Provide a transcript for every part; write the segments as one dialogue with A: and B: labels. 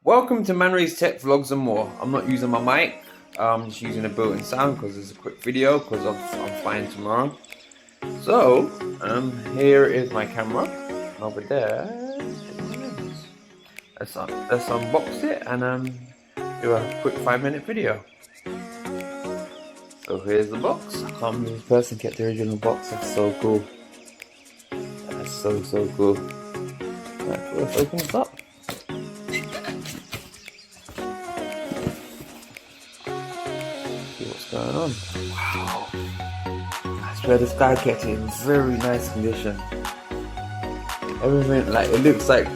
A: Welcome to man-rays tech vlogs and more. I'm not using my mic, I'm just using a built-in sound because it's a quick video because I'm flying tomorrow. So here is my camera, and over there let's unbox it and do a quick 5-minute video. So here's the box. I can't believe this person kept the original box. That's so cool. That's so cool. Right, let's open this up. What's going on? Wow, I swear this guy kept it in very nice condition. Everything, like, it looks like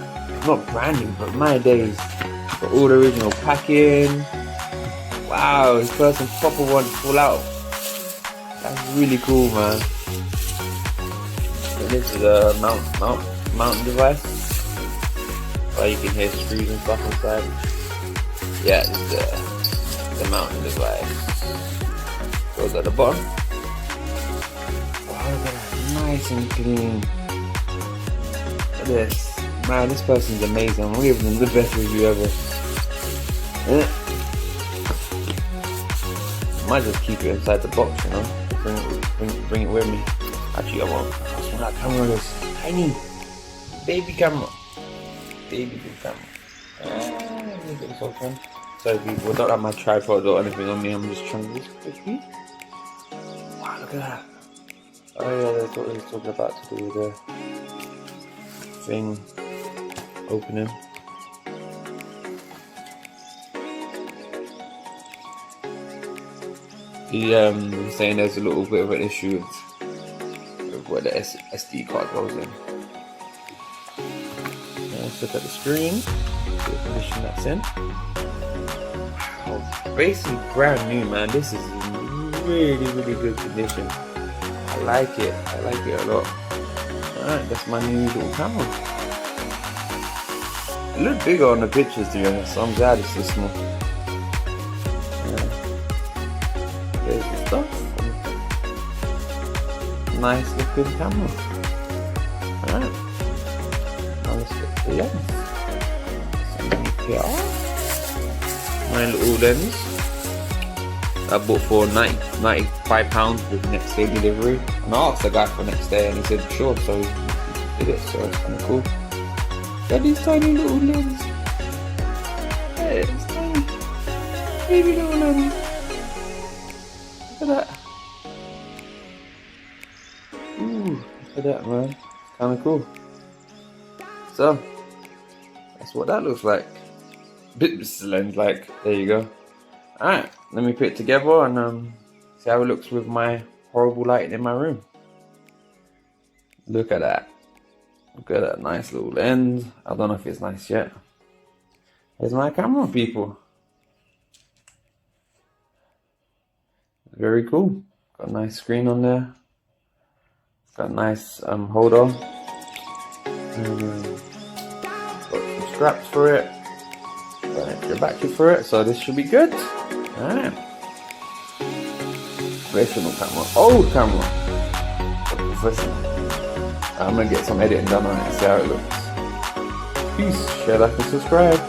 A: not brand new, but my days. Got all the original packing. Wow, this person proper one full out. That's really cool, man. And this is a mountain device. Oh, you can hear screws and stuff inside. Yeah, this is the mountain device. Goes at the bottom. Wow, look at that, nice and clean. Look at this. Man, this person's amazing. I'm giving them the best review ever. Might just keep it inside the box, you know. Bring it with me. Actually, I won't. That's what that camera is. Tiny baby camera. Baby camera. Let me get this open. Sorry people, I don't have my tripod or anything on me, I'm just trying to do this quickly. Wow, look at that. Oh yeah, that's what they were talking about to do with the thing opening. He's saying there's a little bit of an issue with where the SD card goes in. Let's look at the screen, see the condition that's in. Basically brand new, man. This is in really good condition. I like it a lot. Alright, that's my new little camera. It looked bigger on the pictures, to be honest, so I'm glad it's this small. Yeah. There's the stuff. Nice looking camera. Alright, now let's get the lens. My little lens I bought for £95 with next day delivery, and I asked the guy for next day and he said sure, so he did it, so it's kind of cool. Got these tiny little lens. Hey, it's tiny baby little lens. Look at that. Ooh, look at that, man. It's kind of cool. So that's what that looks like. This lens, like, there you go. Alright, let me put it together and see how it looks with my horrible lighting in my room. Look at that. Look at that nice little lens. I don't know if it's nice yet. There's my camera, people. Very cool. Got a nice screen on there. Got a nice holder. Got some straps for it. Got an extra battery for it, so this should be good. Alright. Professional camera. Old camera. Professional. I'm gonna get some editing done on it and see how it looks. Peace. Share, like, and subscribe.